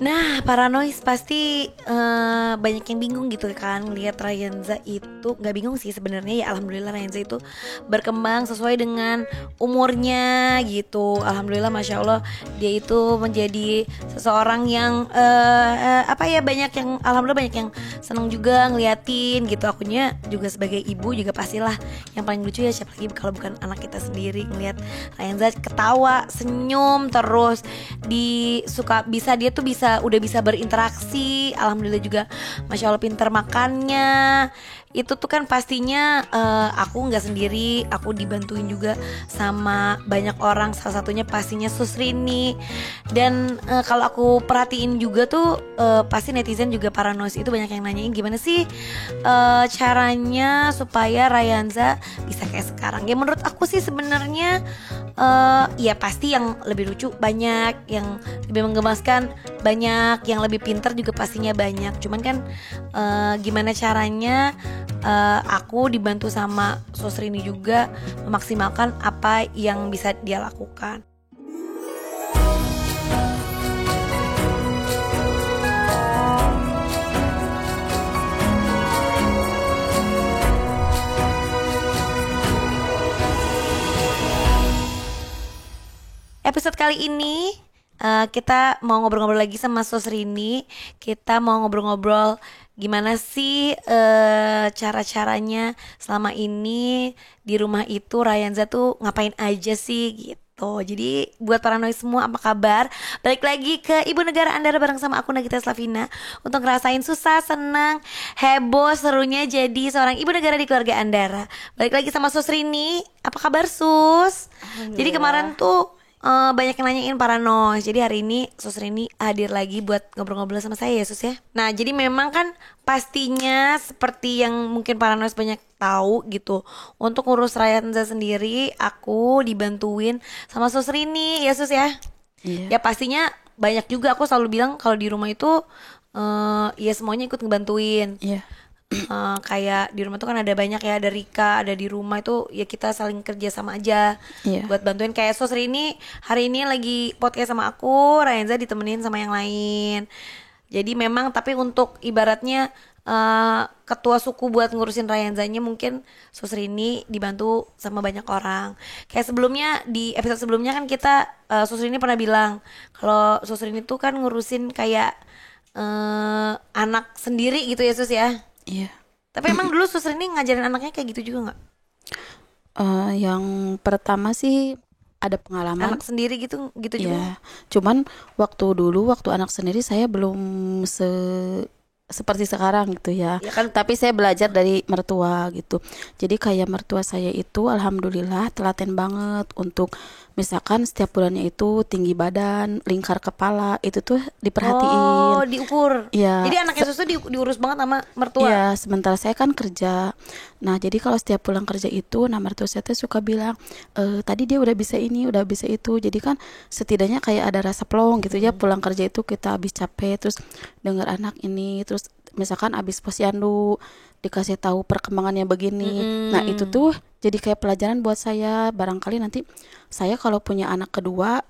Nah, paranoid pasti banyak yang bingung gitu kan lihat Ryanza itu. Nggak bingung sih sebenarnya, ya alhamdulillah Ryanza itu berkembang sesuai dengan umurnya gitu. Alhamdulillah, masya Allah, dia itu menjadi seseorang yang apa ya, banyak yang alhamdulillah banyak yang seneng juga ngeliatin gitu. Akunya juga sebagai ibu juga pastilah yang paling lucu ya, siapa lagi kalau bukan anak kita sendiri, ngeliat Ryanza ketawa senyum terus, dia tuh udah bisa berinteraksi. Alhamdulillah juga masya Allah pinter makannya. Itu tuh kan pastinya aku nggak sendiri, aku dibantuin juga sama banyak orang, salah satunya pastinya Sus Rini. Dan kalau aku perhatiin juga tuh pasti netizen juga paranoid itu banyak yang nanyain gimana sih caranya supaya Ryanza bisa kayak sekarang. Ya menurut aku sih sebenarnya ya pasti yang lebih lucu banyak, yang lebih menggemaskan banyak, yang lebih pintar juga pastinya banyak. Cuman kan gimana caranya aku dibantu sama Sosrini juga memaksimalkan apa yang bisa dia lakukan. Episode kali ini kita mau ngobrol-ngobrol lagi sama Sosrini. Kita mau ngobrol-ngobrol gimana sih cara-caranya selama ini di rumah itu Ryanza tuh ngapain aja sih gitu. Jadi buat paranoid semua, apa kabar? Balik lagi ke Ibu Negara Andara bareng sama aku Nagita Slavina untuk ngerasain susah, senang, heboh, serunya jadi seorang ibu negara di keluarga Andara. Balik lagi sama Sus Rini. Apa kabar Sus? Jadi kemarin tuh banyak yang nanyain paranoid. Jadi hari ini Sus Rini hadir lagi buat ngobrol-ngobrol sama saya ya Sus ya. Nah jadi memang kan pastinya seperti yang mungkin paranoid banyak tahu gitu, untuk ngurus Ryanza sendiri aku dibantuin sama Sus Rini ya Sus ya. Iya. Ya pastinya banyak juga, aku selalu bilang kalau di rumah itu ya semuanya ikut ngebantuin. Iya. Kayak di rumah tuh kan ada banyak ya, ada Rika, ada di rumah itu ya kita saling kerja sama aja Iya. buat bantuin. Kayak Sos ini hari ini lagi podcast sama aku, Ryanza ditemenin sama yang lain. Jadi memang tapi untuk ibaratnya ketua suku buat ngurusin Ryanzanya mungkin Sos Rini dibantu sama banyak orang. Kayak sebelumnya di episode sebelumnya kan kita Sos Rini pernah bilang kalau Sos Rini tuh kan ngurusin kayak anak sendiri gitu ya Sus ya. Iya. Tapi emang dulu Sus Rini ngajarin anaknya kayak gitu juga nggak? Yang pertama sih ada pengalaman. Anak sendiri gitu juga? Ya, cuman waktu anak sendiri saya belum seperti sekarang gitu ya. Ya kan. Tapi saya belajar dari mertua gitu. Jadi kayak mertua saya itu alhamdulillah telaten banget untuk misalkan setiap bulannya itu tinggi badan, lingkar kepala itu tuh diperhatiin. Oh, diukur. Ya. Jadi anaknya Susu diurus banget sama mertua. Iya, sementara saya kan kerja. Nah, jadi kalau setiap pulang kerja itu, nah mertua saya tuh suka bilang, tadi dia udah bisa ini, udah bisa itu. Jadi kan setidaknya kayak ada rasa plong gitu ya, pulang kerja itu kita habis capek, terus dengar anak ini, terus misalkan habis posyandu dikasih tahu perkembangannya begini. Nah, itu tuh jadi kayak pelajaran buat saya. Barangkali nanti saya kalau punya anak kedua,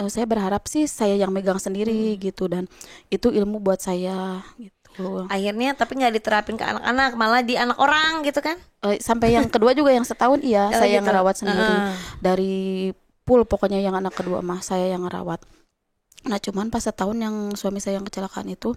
saya berharap sih saya yang megang sendiri gitu, dan itu ilmu buat saya gitu. Akhirnya tapi nggak diterapin ke anak-anak, malah di anak orang gitu kan? Sampai yang kedua juga yang setahun iya Oh, saya gitu. ngerawat sendiri. Dari full pokoknya yang anak kedua mah saya yang ngerawat. Nah cuman pas setahun yang suami saya yang kecelakaan itu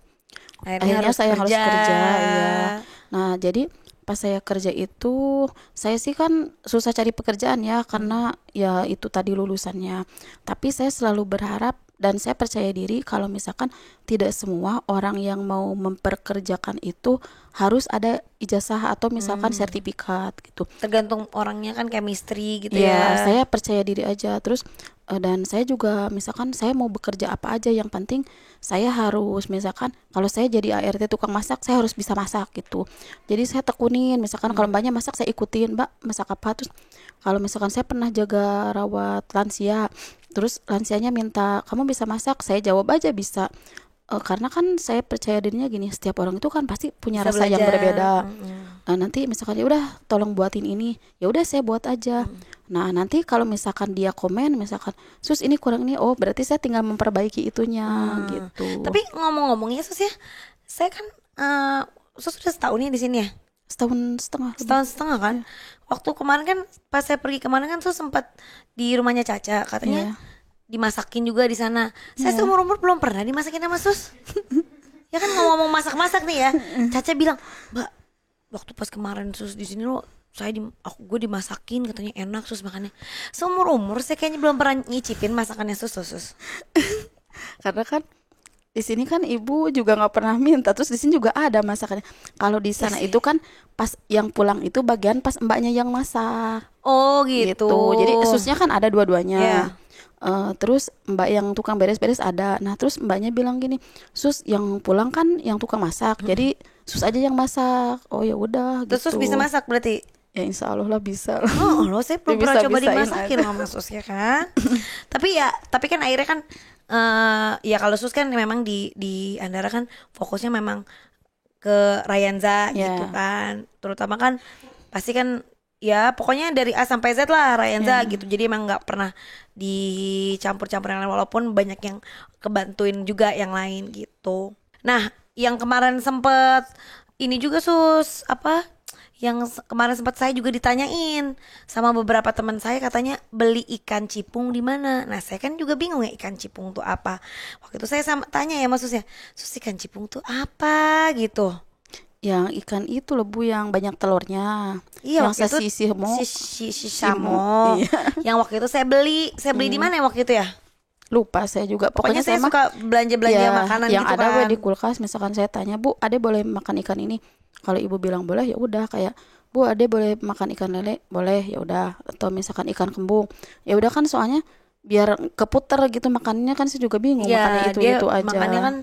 akhirnya saya harus kerja ya. Nah jadi pas saya kerja itu saya sih kan susah cari pekerjaan ya, karena ya itu tadi lulusannya. Tapi saya selalu berharap dan saya percaya diri kalau misalkan tidak semua orang yang mau memperkerjakan itu harus ada ijazah atau misalkan sertifikat gitu. Tergantung orangnya kan, chemistry gitu Ya, ya. saya percaya diri aja. Terus dan saya juga misalkan saya mau bekerja apa aja, yang penting saya harus misalkan kalau saya jadi ART tukang masak, saya harus bisa masak gitu. Jadi saya tekunin misalkan kalau mbaknya masak saya ikutin, Mbak masak apa. Terus kalau misalkan saya pernah jaga rawat lansia, terus lansianya minta kamu bisa masak, saya jawab aja bisa. karena kan saya percaya dirinya gini, setiap orang itu kan pasti punya Bisa rasa yang belajar. berbeda. Nah, nanti misalkan ya udah tolong buatin ini, ya udah saya buat aja. Nah, nanti kalau misalkan dia komen misalkan, "Sus, ini kurang ini." Oh, berarti saya tinggal memperbaiki itunya gitu. Tapi ngomong-ngomongnya Sus ya, saya kan Sus sudah setahun nih di sini ya. Setahun setengah lebih. Setahun setengah kan. Waktu kemarin kan pas saya pergi kemarin kan Sus sempat di rumahnya Caca, katanya Iya. dimasakin juga di sana. Saya seumur umur belum pernah dimasakin sama Sus. Ya kan ngomong-ngomong masak-masak nih ya. Caca bilang, "Mbak, waktu pas kemarin Sus di sini lo gue dimasakin katanya enak Sus makannya." Seumur umur saya kayaknya belum pernah nyicipin masakannya Sus. Karena kan di sini kan ibu juga nggak pernah minta, terus di sini juga ada masakannya. Kalau di sana sih. itu kan pas yang pulang itu bagian pas mbaknya yang masak Oh gitu. gitu. Jadi susnya kan ada dua-duanya. Iya. Terus mbak yang tukang beres-beres ada. Nah terus mbaknya bilang gini, "Sus, yang pulang kan yang tukang masak, jadi sus aja yang masak." Oh ya udah Terus Sus gitu. bisa masak berarti? Ya insya Allah lah bisa lah. Oh, lo saya belum pernah coba Bisa-bisain dimasakin aja. sama Sus ya kan. tapi kan akhirnya kan ya kalau Sus kan memang di Andara kan fokusnya memang ke Rayanza Ya. gitu kan. Terutama kan pasti kan ya pokoknya dari A sampai Z lah Rayanza gitu. Jadi emang nggak pernah dicampur-campur yang lain walaupun banyak yang kebantuin juga yang lain gitu. Nah, yang kemarin sempet ini juga Sus apa? Kemarin sempat saya juga ditanyain sama beberapa teman saya, katanya beli ikan cipung di mana. Nah saya kan juga bingung ya ikan cipung tuh apa. Waktu itu saya tanya ya maksudnya, "Sus, ikan cipung tuh apa gitu?" Yang ikan itu loh Bu, yang banyak telurnya. Iya, Yang waktu itu sasisimo. si Samo. Iya. Yang waktu itu saya beli di mana ya waktu itu ya? Lupa saya juga. Pokoknya saya mah suka belanja-belanja ya, makanan yang gitu ada kan. di kulkas. Misalkan saya tanya, "Bu, Ade boleh makan ikan ini?" Kalau ibu bilang boleh, ya udah. Kayak, "Bu, Ade boleh makan ikan lele?" Boleh, ya udah. Atau misalkan ikan kembung, ya udah kan, soalnya biar keputer gitu makannya kan, saya juga bingung makannya Iya, dia itu aja. makannya kan,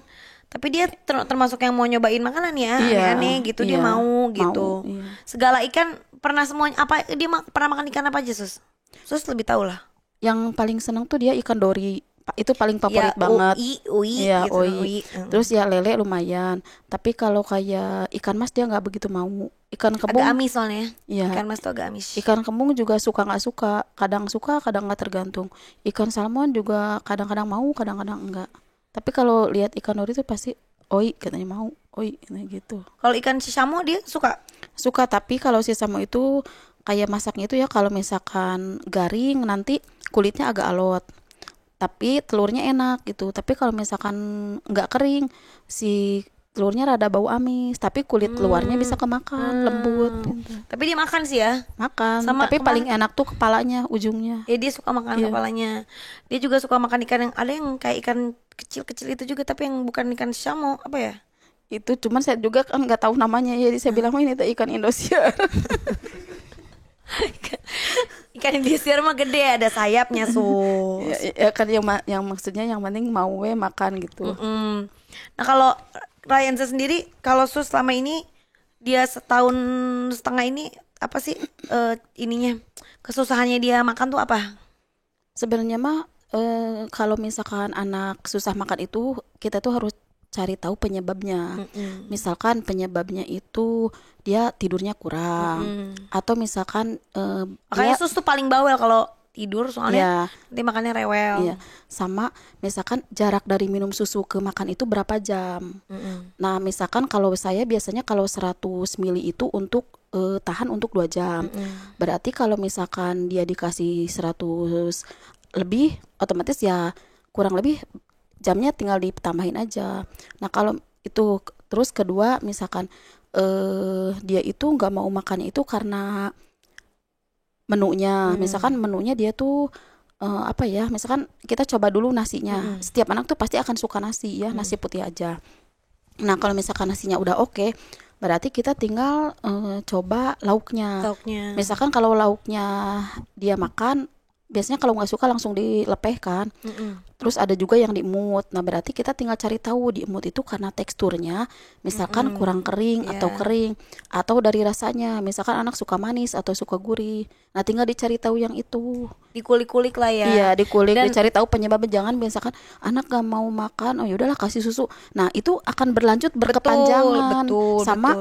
tapi dia termasuk yang mau nyobain makanan ya, Iya, aneh-aneh gitu dia iya, mau gitu. iya. Segala ikan pernah semuanya apa dia pernah makan ikan apa aja Sus? Sus lebih tahu lah. Yang paling seneng tuh dia ikan dori. Itu paling Ya, favorit banget. ui Iya, gitu, oi. Terus ya lele lumayan. Tapi kalau kayak ikan mas dia nggak begitu mau. Ikan agak kembung, amis soalnya. iya. Ikan mas tuh agak amis. Ikan kembung juga suka nggak suka. Kadang suka, kadang nggak, tergantung. Ikan salmon juga kadang-kadang mau, kadang-kadang enggak. Tapi kalau lihat ikan dori itu pasti oi, katanya mau. Oi, gitu. Kalau ikan sisamo dia suka. Suka, tapi kalau si samo itu kayak masaknya itu ya, kalau misalkan garing nanti kulitnya agak alot. Tapi telurnya enak gitu. Tapi kalau misalkan nggak kering, si telurnya rada bau amis. Tapi kulit luarnya bisa kemakan, lembut gitu. Tapi dia makan sih ya. Makan. Sama Tapi paling enak tuh kepalanya, ujungnya. Ya dia suka makan Iya. kepalanya. Dia juga suka makan ikan yang ada yang kayak ikan kecil-kecil itu juga, tapi yang bukan ikan sisamo, apa ya? Itu cuman saya juga kan nggak tahu namanya, jadi saya bilang, "Oh, ini tuh ikan Indosiar." Ikan Indosiar mah gede, ada sayapnya Sus. ya kan yang maksudnya yang penting mau makan gitu. Nah kalau Rayanza sendiri, kalau Sus selama ini dia setahun setengah ini apa sih ininya kesusahannya dia makan tuh apa? Sebenarnya mah kalau misalkan anak susah makan itu, kita tuh harus cari tahu penyebabnya. Misalkan penyebabnya itu dia tidurnya kurang, atau misalkan Makanya dia Sus tuh paling bawel kalau tidur soalnya ya, nanti makannya rewel. iya, sama misalkan jarak dari minum susu ke makan itu berapa jam. Nah, misalkan kalau saya biasanya kalau 100 mili itu untuk tahan untuk 2 jam. Berarti kalau misalkan dia dikasih 100 lebih, otomatis ya kurang lebih jamnya tinggal ditambahin aja. Nah, kalau itu terus kedua, misalkan dia itu nggak mau makannya itu karena menunya. Misalkan menunya dia tuh apa ya, misalkan kita coba dulu nasinya. Setiap anak tuh pasti akan suka nasi ya, nasi putih aja. Nah, kalau misalkan nasinya udah oke, berarti kita tinggal coba lauknya. Lauknya. Misalkan kalau lauknya dia makan, biasanya kalau nggak suka langsung dilepeh kan. Terus ada juga yang diemut. Nah berarti kita tinggal cari tahu diemut itu karena teksturnya, misalkan kurang kering atau kering, atau dari rasanya, misalkan anak suka manis atau suka gurih. Nah tinggal dicari tahu yang itu. Dikulik-kulik lah ya. Iya, dikulik, Dan dicari tahu penyebabnya. Jangan misalkan anak gak mau makan, oh yaudahlah kasih susu. Nah itu akan berlanjut berkepanjangan. betul, Sama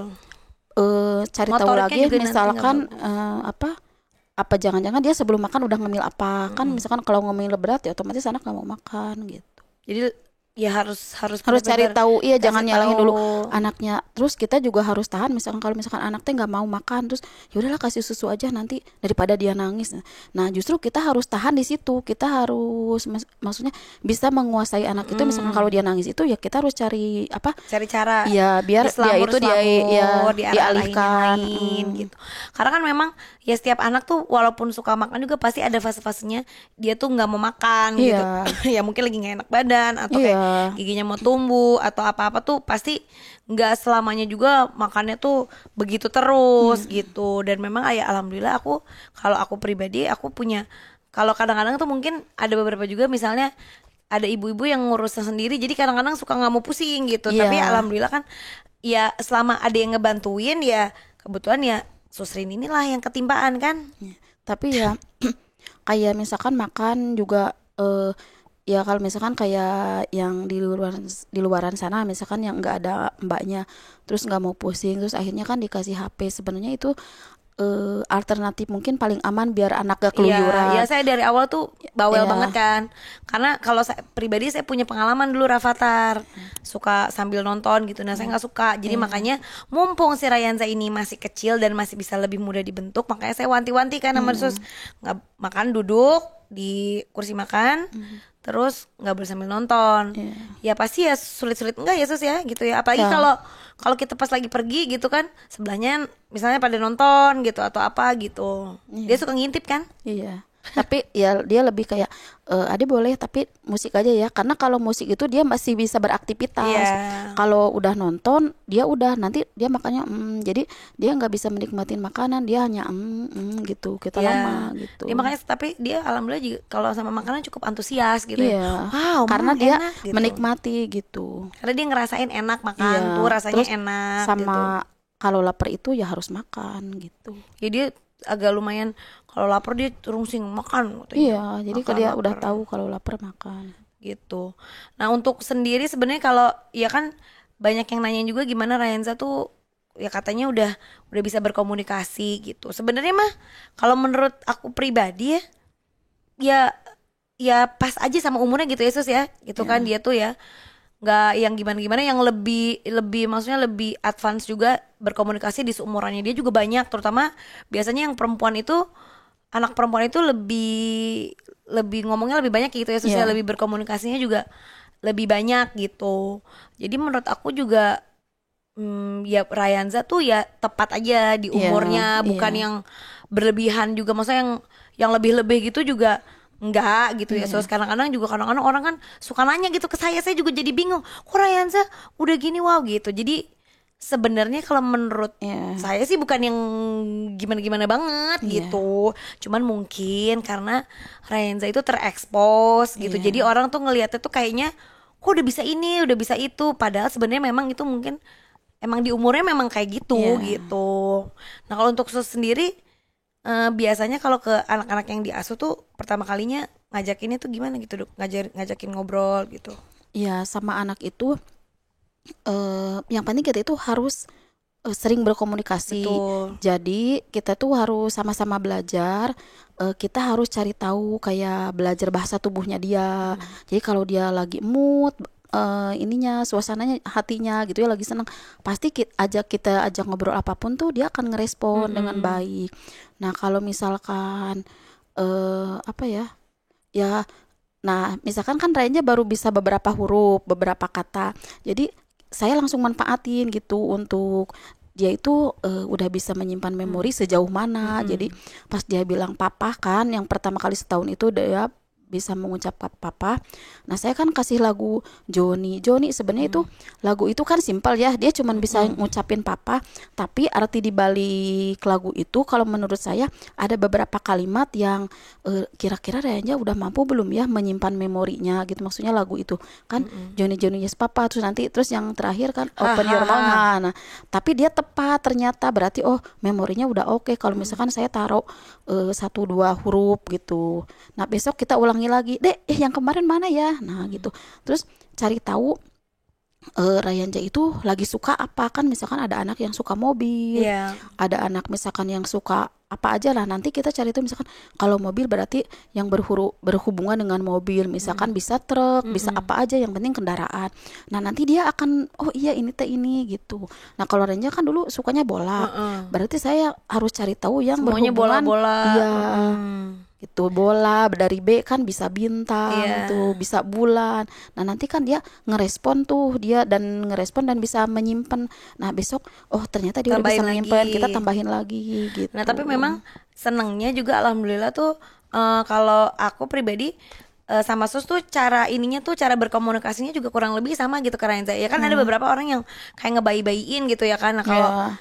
cari tahu Motoriknya lagi juga nanti misalkan nggak apa jangan-jangan dia sebelum makan udah ngemil apa. Kan misalkan kalau ngemil berat ya otomatis anak gak mau makan gitu. Jadi ya harus Harus cari benar-benar tahu, iya, kasih jangan nyalahin dulu tahu. anaknya. Terus kita juga harus tahan, misalkan kalau misalkan anak teh nggak mau makan, terus ya udahlah kasih susu aja nanti daripada dia nangis. Nah justru kita harus tahan di situ. Kita harus maksudnya bisa menguasai anak itu. Misalkan kalau dia nangis itu ya kita harus cari apa, Cari cara ya biar dia itu dia ya dialihkan. lain gitu. Karena kan memang ya setiap anak tuh walaupun suka makan juga pasti ada fase-fasenya dia tuh nggak mau makan gitu. Iya. Ya mungkin lagi nggak enak badan atau Iya. kayak giginya mau tumbuh atau apa-apa tuh pasti nggak selamanya juga makannya tuh begitu terus gitu. Dan memang ya alhamdulillah kalau aku pribadi aku punya, kalau kadang-kadang tuh mungkin ada beberapa juga misalnya ada ibu-ibu yang ngurusnya sendiri jadi kadang-kadang suka nggak mau pusing gitu. Iya. Tapi alhamdulillah kan ya selama ada yang ngebantuin ya kebetulan ya Susrin inilah yang ketimpaan kan. Tapi ya kayak misalkan makan juga ya kalau misalkan kayak yang di luaran sana, misalkan yang nggak ada mbaknya, terus nggak mau pusing, terus akhirnya kan dikasih HP. Sebenarnya itu alternatif mungkin paling aman biar anak gak keluyuran. Iya, saya dari awal tuh bawel Iya. banget kan. Karena kalau saya pribadi saya punya pengalaman dulu Rafathar suka sambil nonton gitu. Nah, saya nggak suka. Jadi makanya mumpung si Rayanza ini masih kecil dan masih bisa lebih mudah dibentuk, makanya saya wanti-wanti kan sama Sus, nggak makan duduk di kursi makan. Terus nggak boleh sambil nonton. Ya pasti ya sulit-sulit enggak ya Sus ya gitu ya. Apalagi Ya. kalau kita pas lagi pergi gitu kan sebelahnya misalnya pada nonton gitu atau apa gitu. Dia suka ngintip kan? Iya. Tapi ya dia lebih kayak Ade boleh tapi musik aja ya, karena kalau musik itu dia masih bisa beraktivitas. Iya. Kalau udah nonton dia udah nanti dia makannya jadi dia nggak bisa menikmatin makanan, dia hanya gitu kita Iya. lama gitu. Dia makanya tapi dia alhamdulillah juga kalau sama makanan cukup antusias gitu Iya. ya. Wow, Karena dia enak, gitu. menikmati gitu. Karena dia ngerasain enak makan Iya. tuh rasanya Terus enak sama gitu. kalau lapar itu ya harus makan gitu. Ya dia agak lumayan kalau lapar dia terungsing makan katanya. Iya, jadi Makan dia lapar. udah tahu kalau lapar makan. Gitu. Nah untuk sendiri sebenarnya kalau ya kan banyak yang nanyain juga gimana Rayanza tuh ya katanya udah bisa berkomunikasi gitu. Sebenarnya mah kalau menurut aku pribadi ya pas aja sama umurnya gitu ya Sus ya. Gitu kan dia tuh ya nggak yang gimana-gimana, yang lebih maksudnya lebih advance juga berkomunikasi di seumurannya dia juga banyak, terutama biasanya yang perempuan itu anak perempuan itu lebih ngomongnya lebih banyak gitu ya Sus ya, Iya. lebih berkomunikasinya juga lebih banyak gitu. Jadi menurut aku juga ya Rayanza tuh ya tepat aja di umurnya, bukan yang berlebihan juga, maksudnya yang lebih-lebih gitu juga enggak gitu ya. So kadang-kadang orang kan suka nanya gitu ke saya juga jadi bingung, kok Rayanza udah gini wow gitu. Jadi sebenarnya kalau menurut saya sih bukan yang gimana-gimana banget gitu. Cuman mungkin karena Rayanza itu terekspos gitu. Jadi orang tuh ngelihatnya tuh kayaknya kok udah bisa ini, udah bisa itu, padahal sebenarnya memang itu mungkin emang di umurnya memang kayak gitu gitu. Nah, kalau untuk Sus sendiri biasanya kalau ke anak-anak yang diasuh tuh pertama kalinya ngajakinnya tuh gimana gitu, Dok? Ngajakin ngobrol gitu. Iya, sama anak itu yang penting kita itu harus sering berkomunikasi. Betul. Jadi kita tuh harus sama-sama belajar. Kita harus cari tahu kayak belajar bahasa tubuhnya dia. Jadi kalau dia lagi mood ininya, suasananya, hatinya gitu ya lagi senang, pasti kita ajak ngobrol apapun tuh dia akan ngerespon dengan baik. Nah kalau misalkan apa ya nah misalkan kan Rayanza baru bisa beberapa huruf, beberapa kata, jadi saya langsung manfaatin gitu untuk dia itu udah bisa menyimpan memori sejauh mana. Jadi pas dia bilang papa kan yang pertama kali setahun itu dia bisa mengucapkan papa. Nah saya kan kasih lagu Joni sebenarnya itu lagu itu kan simpel ya, dia cuman bisa ngucapin papa, tapi arti di balik lagu itu kalau menurut saya ada beberapa kalimat yang kira-kira Rayanja udah mampu belum ya menyimpan memorinya gitu, maksudnya lagu itu kan Joni yes papa, terus yang terakhir kan open your mouth. Nah tapi dia tepat ternyata, berarti oh memorinya udah oke. Kalau misalkan saya taruh 1-2 huruf gitu, nah besok kita ulangi lagi, dek yang kemarin mana ya, nah gitu. Terus cari tahu Rayanja itu lagi suka apa, kan misalkan ada anak yang suka mobil, ada anak misalkan yang suka apa aja lah, nanti kita cari tuh misalkan kalau mobil berarti yang berhubungan dengan mobil, misalkan bisa truk, bisa apa aja, yang penting kendaraan. Nah nanti dia akan oh iya ini teh ini gitu. Nah kalau Rayanja kan dulu sukanya bola, berarti saya harus cari tahu yang semuanya berhubungan bola-bola. Iya. Gitu, bola dari B kan bisa bintang tuh, bisa bulan. Nah nanti kan dia ngerespon dan bisa menyimpan. Nah besok oh ternyata dia udah bisa menyimpan, kita tambahin lagi gitu. Nah tapi memang senengnya juga alhamdulillah tuh kalau aku pribadi sama Sus tuh cara berkomunikasinya juga kurang lebih sama gitu kan Rayanja. Ya kan ada beberapa orang yang kayak ngebayi-bayiin gitu ya kan. Nah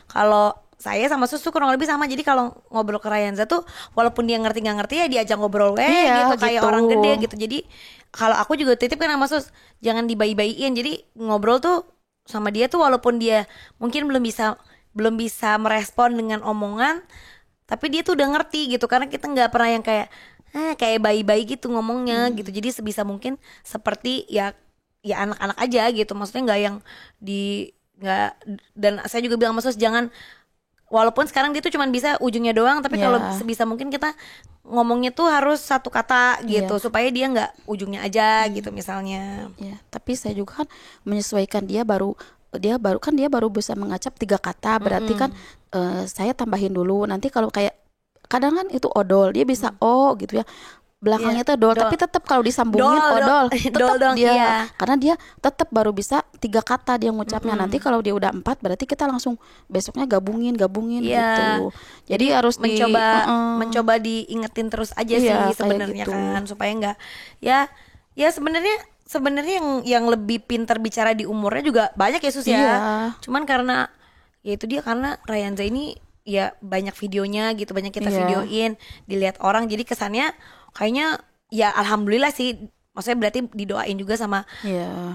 kalau saya sama Sus tuh kurang lebih sama. Jadi kalau ngobrol ke Rayanja tuh walaupun dia ngerti nggak ngerti ya diajak ngobrol gitu kayak orang gede gitu. Jadi kalau aku juga titip kan sama Sus, jangan dibayi-bayiin. Jadi ngobrol tuh sama dia tuh walaupun dia mungkin belum bisa merespon dengan omongan, tapi dia tuh udah ngerti gitu, karena kita nggak pernah yang kayak bayi-bayi gitu ngomongnya gitu. Jadi sebisa mungkin seperti ya anak-anak aja gitu. Maksudnya nggak yang nggak. Dan saya juga bilang sama Sus, jangan, walaupun sekarang dia tuh cuma bisa ujungnya doang, tapi kalau sebisa mungkin kita ngomongnya tuh harus satu kata gitu, supaya dia nggak ujungnya aja gitu misalnya. Tapi saya juga kan menyesuaikan dia baru bisa mengacap 3 kata, berarti kan saya tambahin dulu. Nanti kalau kayak kadang kan itu odol, dia bisa o gitu ya, belakangnya tuh dol, tapi tetap kalau disambungin odol tetap dia, karena dia tetap baru bisa 3 kata dia ngucapnya. Nanti kalau dia udah 4 berarti kita langsung besoknya gabungin gitu. Jadi harus mencoba diingetin terus aja sih sebenarnya gitu. Kan supaya nggak ya sebenarnya yang lebih pintar bicara di umurnya juga banyak ya Sus ya. Cuman karena ya itu dia, karena Rayanja ini ya banyak videonya gitu, banyak kita videoin, dilihat orang, jadi kesannya kayaknya ya alhamdulillah sih. Maksudnya berarti didoain juga sama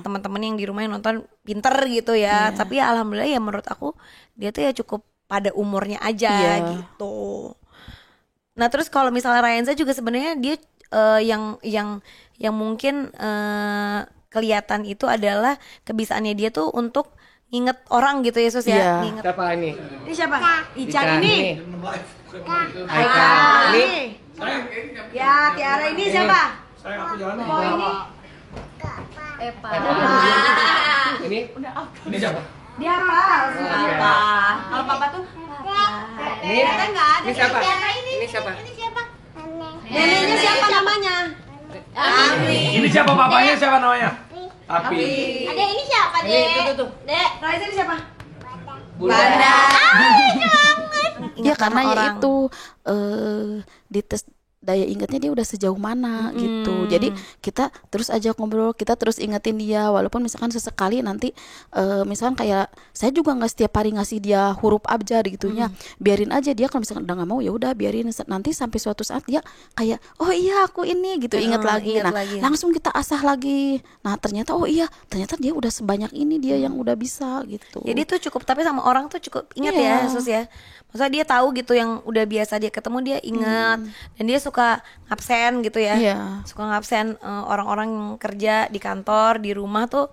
teman-teman yang di rumah yang nonton pinter gitu ya. Tapi ya alhamdulillah ya menurut aku dia tuh ya cukup pada umurnya aja gitu. Nah terus kalau misalnya Rayanja juga sebenarnya dia yang mungkin kelihatan itu adalah kebiasaannya dia tuh untuk nginget orang gitu ya Sus ya. Nginget. Siapa ini? Ini siapa? Ican ini. Aika. Ini. Ya Tiara ini siapa? Aku jalan. Oh ini. Epa. Ini? Ini siapa? Dia apa? Kalau papa tuh? Ini siapa? Ini siapa? Neneknya siapa namanya? Ini siapa bapaknya, siapa namanya? Api. Adek ini siapa, Dek? Tuh. Dek, Raisa ini siapa? Bunda. Ya karena ya itu dites daya ingatnya dia udah sejauh mana gitu. Jadi kita terus aja ngobrol, kita terus ingetin dia, walaupun misalkan sesekali nanti misalkan kayak saya juga nggak setiap hari ngasih dia huruf abjad gitunya, biarin aja dia kalau misalkan udah nggak mau ya udah biarin, nanti sampai suatu saat dia kayak oh iya aku ini gitu, ingat lagi. Langsung kita asah lagi. Nah ternyata oh iya ternyata dia udah sebanyak ini dia yang udah bisa gitu. Jadi tuh cukup, tapi sama orang tuh cukup ingat ya Sus ya. Maksudnya dia tahu gitu yang udah biasa dia ketemu dia ingat, dan dia suka ngabsen gitu ya. Suka ngabsen orang-orang yang kerja di kantor, di rumah tuh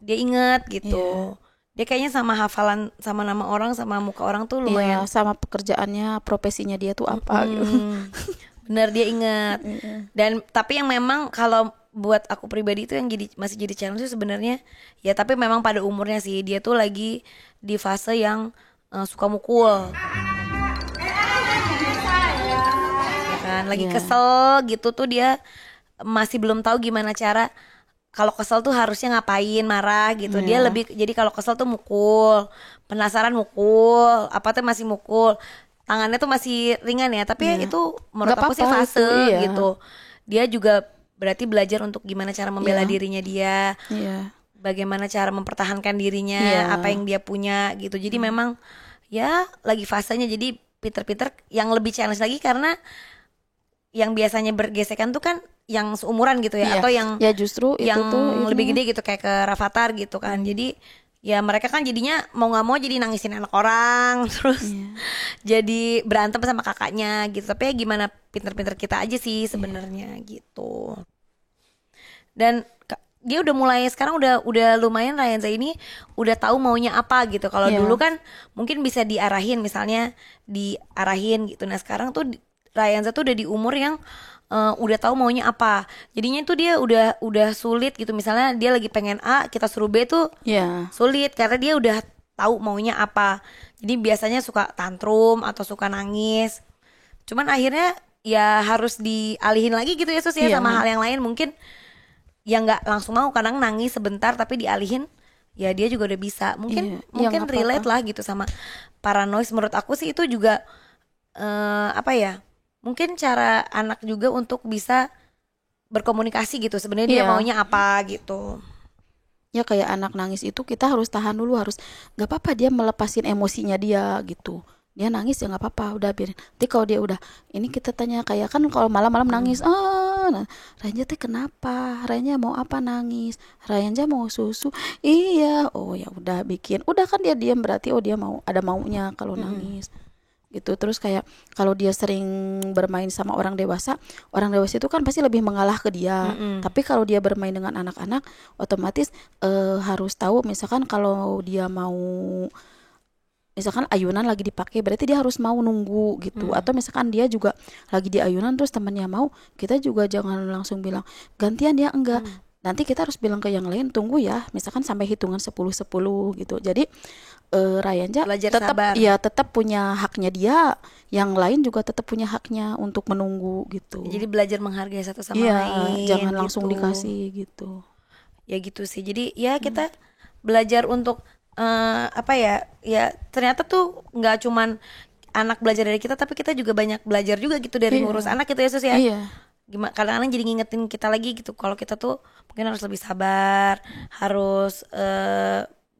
dia inget gitu. Dia kayaknya sama hafalan, sama nama orang, sama muka orang tuh lumayan. Sama pekerjaannya, profesinya dia tuh apa gitu. Bener, dia inget. Dan tapi yang memang kalau buat aku pribadi itu yang masih jadi challenge itu sebenarnya ya, tapi memang pada umurnya sih dia tuh lagi di fase yang suka mukul. Ya kan, lagi kesel gitu tuh, dia masih belum tahu gimana cara kalau kesel tuh harusnya ngapain, marah gitu. Dia lebih, jadi kalau kesel tuh mukul, penasaran mukul, apa tuh masih mukul. Tangannya tuh masih ringan ya, tapi itu menurut aku sih fase gitu. Dia juga berarti belajar untuk gimana cara membela dirinya dia, Iya. bagaimana cara mempertahankan dirinya, Iya. apa yang dia punya gitu. Jadi memang ya lagi fasenya, jadi Peter yang lebih challenge lagi karena yang biasanya bergesekan tuh kan yang seumuran gitu ya, Iya. atau yang Ya justru itu yang tuh lebih ini. gede gitu kayak ke Rafathar gitu kan. Jadi ya mereka kan jadinya mau nggak mau jadi nangisin anak orang terus jadi berantem sama kakaknya gitu. Tapi ya gimana pinter-pinter kita aja sih sebenarnya gitu. Dan dia udah mulai sekarang udah lumayan Ryanza ini udah tahu maunya apa gitu. Kalau Iya. dulu kan mungkin bisa diarahin, misalnya diarahin gitu. Nah sekarang tuh Ryanza tuh udah di umur yang udah tahu maunya apa. Jadinya tuh dia udah sulit gitu. Misalnya dia lagi pengen A, kita suruh B tuh Ya. sulit karena dia udah tahu maunya apa. Jadi biasanya suka tantrum atau suka nangis. Cuman akhirnya ya harus dialihin lagi gitu ya Sus ya, Iya. sama hal yang lain. Mungkin ya nggak langsung mau, kadang nangis sebentar tapi dialihin ya dia juga udah bisa. Mungkin Iya. Ya, nggak relate apa-apa. lah gitu sama paranoid. Menurut aku sih itu juga apa ya? Mungkin cara anak juga untuk bisa berkomunikasi gitu. Sebenarnya dia Iya. maunya apa gitu. Ya kayak anak nangis itu kita harus tahan dulu, harus nggak apa-apa dia melepasin emosinya dia gitu. Dia nangis ya nggak apa-apa, udah biarin. Nanti kalau dia udah ini kita tanya kayak kan kalau malam-malam nangis, nah, Ranja teh kenapa? Ranja mau apa nangis? Ranja mau susu. Iya, oh ya udah bikin. Udah kan dia diam berarti oh dia mau ada maunya kalau nangis. Gitu. Terus kayak kalau dia sering bermain sama orang dewasa itu kan pasti lebih mengalah ke dia. Tapi kalau dia bermain dengan anak-anak otomatis harus tahu misalkan kalau dia mau misalkan ayunan lagi dipakai berarti dia harus mau nunggu gitu. Atau misalkan dia juga lagi di ayunan terus temannya mau, kita juga jangan langsung bilang gantian ya, enggak. Nanti kita harus bilang ke yang lain tunggu ya, misalkan sampai hitungan 10 gitu. Jadi Rayanja Belajar tetap sabar. ya tetap punya haknya dia, yang lain juga tetap punya haknya untuk menunggu gitu. Jadi belajar menghargai satu sama Iya, lain. jangan langsung gitu. dikasih gitu. Ya gitu sih. Jadi ya kita belajar untuk apa ya? Ya ternyata tuh nggak cuman anak belajar dari kita, tapi kita juga banyak belajar juga gitu dari Iya. ngurus anak gitu ya Sus ya. Iya. Gimana kadang-kadang jadi ngingetin kita lagi gitu kalau kita tuh mungkin harus lebih sabar, harus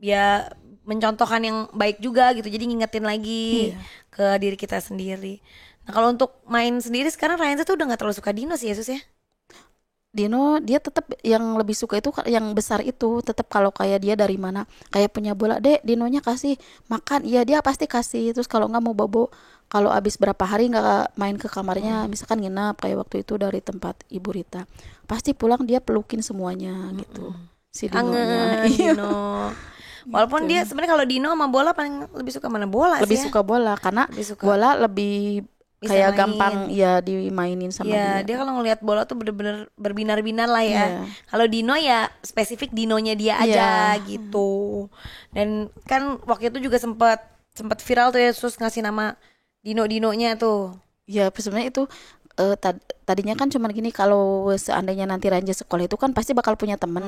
ya mencontohkan yang baik juga gitu. Jadi ngingetin lagi ke diri kita sendiri. Nah kalau untuk main sendiri sekarang Ryanza tuh udah nggak terlalu suka dino sih ya Sus ya. Dino dia tetap yang lebih suka itu yang besar itu, tetap kalau kayak dia dari mana kayak punya bola, Dek Dinonya kasih makan, iya dia pasti kasih. Terus kalau nggak mau bobo, kalau abis berapa hari nggak main ke kamarnya misalkan nginap kayak waktu itu dari tempat Ibu Rita, pasti pulang dia pelukin semuanya gitu si Dinonya. Kangen Iya. Dino. Walaupun dia sebenarnya kalau Dino sama bola paling lebih suka mana bola Lebih sih ya. suka bola karena Lebih suka. bola lebih Bisa kayak main. gampang ya dimainin sama Ya dia. dia kalau ngelihat bola tuh bener-bener berbinar-binar lah ya. Iya. Kalau Dino ya spesifik Dinonya dia aja gitu. Dan kan waktu itu juga sempat viral tuh ya Sus ngasih nama Dino-Dinonya tuh. Ya sebenarnya itu tadinya kan cuman gini, kalau seandainya nanti Ranja sekolah itu kan pasti bakal punya temen.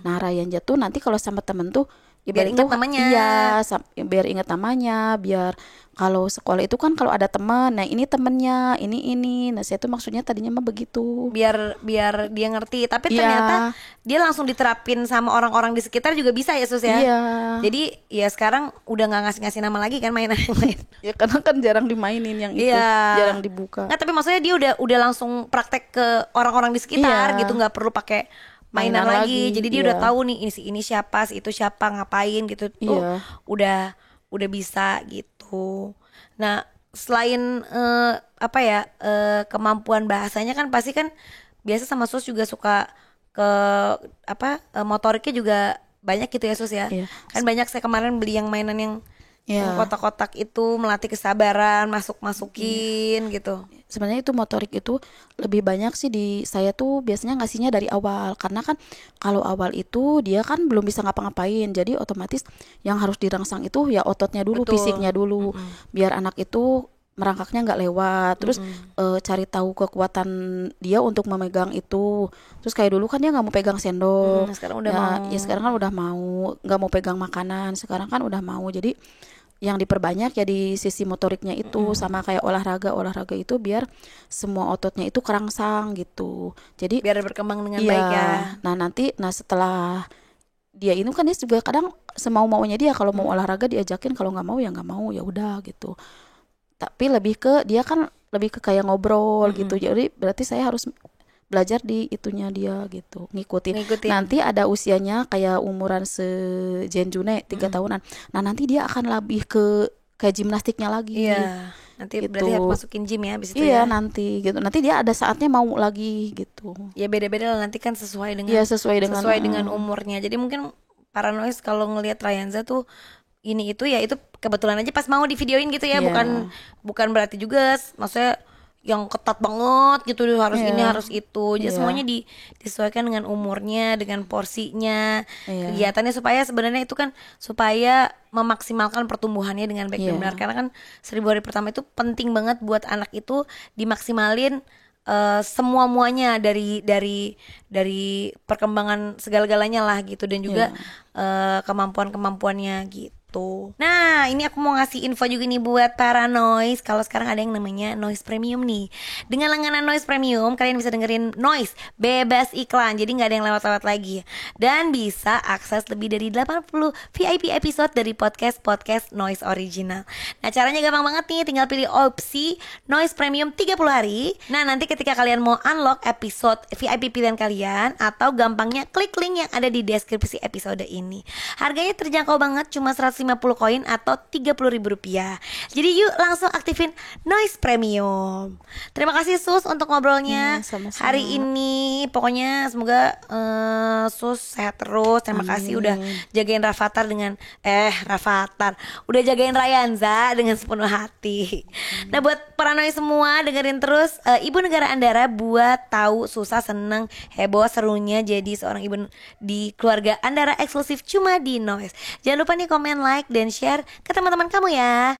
Nah Ranja tuh nanti kalau sama temen tuh Biar ingat namanya. Iya, biar ingat namanya, biar kalau sekolah itu kan kalau ada teman, nah ini temennya, ini. Nah saya tuh maksudnya tadinya mah begitu. Biar dia ngerti. Tapi Iya. ternyata dia langsung diterapin sama orang-orang di sekitar juga bisa ya Sus ya. Iya. Jadi ya sekarang udah nggak ngasih nama lagi kan mainan yang lain. Ya karena kan jarang dimainin yang itu, Iya. jarang dibuka. Nggak, tapi maksudnya dia udah langsung praktek ke orang-orang di sekitar Iya. gitu, nggak perlu pakai mainan Mainan lagi. lagi, Jadi dia iya. udah tahu nih ini siapa, si itu siapa, ngapain gitu tuh. Iya. Udah bisa gitu. Nah, selain apa ya kemampuan bahasanya kan pasti kan biasa sama Sus juga suka ke apa motoriknya juga banyak gitu ya Sus ya. Iya. Kan banyak saya kemarin beli yang mainan yang Iya. kotak-kotak itu melatih kesabaran, masukin gitu. Sebenarnya itu motorik itu lebih banyak sih di saya tuh biasanya ngasihnya dari awal, karena kan kalau awal itu dia kan belum bisa ngapa-ngapain, jadi otomatis yang harus dirangsang itu ya ototnya dulu, Betul. fisiknya dulu, biar anak itu merangkaknya nggak lewat, terus cari tahu kekuatan dia untuk memegang itu. Terus kayak dulu kan dia nggak mau pegang sendok, Sekarang udah ya, mau. ya sekarang kan udah mau, nggak mau pegang makanan, sekarang kan udah mau. Jadi yang diperbanyak ya di sisi motoriknya itu, sama kayak olahraga itu biar semua ototnya itu kerangsang gitu. Jadi Biar berkembang dengan iya, baik ya. nah setelah dia ini kan dia juga kadang semau-maunya dia, kalau mau olahraga diajakin, kalau nggak mau ya nggak mau, ya udah gitu. Tapi lebih ke dia kan lebih ke kayak ngobrol gitu. Jadi berarti saya harus belajar di itunya dia gitu, ngikutin. Nanti ada usianya kayak umuran Jenjune 3 tahunan. Nah nanti dia akan lebih ke kayak gimnastiknya lagi. Iya. Nanti Gitu. berarti harus masukin gym ya abis itu Iya ya. nanti gitu. Nanti dia ada saatnya mau lagi gitu. Ya beda-beda lah nanti kan sesuai dengan Iya sesuai dengan umurnya. Jadi mungkin para noise kalau ngelihat Ryanza tuh ini itu ya itu kebetulan aja pas mau di videoin gitu ya, Iya. bukan berarti juga maksudnya yang ketat banget gitu harus ini harus itu. Jadi Iya. semuanya disesuaikan dengan umurnya, dengan porsinya, Iya. kegiatannya supaya sebenarnya itu kan supaya memaksimalkan pertumbuhannya dengan baik dan Iya. benar. Karena kan 1000 hari pertama itu penting banget buat anak itu dimaksimalin semua muanya dari perkembangan segala-galanya lah gitu, dan juga kemampuannya gitu. Nah, ini aku mau ngasih info juga nih buat para noise. Kalau sekarang ada yang namanya Noise Premium nih. Dengan langganan Noise Premium, kalian bisa dengerin Noise bebas iklan. Jadi nggak ada yang lewat-lewat lagi. Dan bisa akses lebih dari 80 VIP episode dari podcast Noise Original. Nah, caranya gampang banget nih. Tinggal pilih opsi Noise Premium 30 hari. Nah, nanti ketika kalian mau unlock episode VIP pilihan kalian, atau gampangnya klik link yang ada di deskripsi episode ini. Harganya terjangkau banget, cuma 150 koin atau Rp30.000. Jadi yuk langsung aktifin Noise Premium. Terima kasih Sus untuk ngobrolnya Sama-sama. hari ini. Pokoknya semoga Sus sehat terus. Terima kasih udah jagain Rafathar udah jagain Ryanza dengan sepenuh hati. Nah, buat para noise semua, dengerin terus Ibu Negara Andara buat tahu susah seneng heboh serunya jadi seorang ibu di keluarga Andara eksklusif cuma di Noise. Jangan lupa nih komen, like, dan share ke teman-teman kamu ya.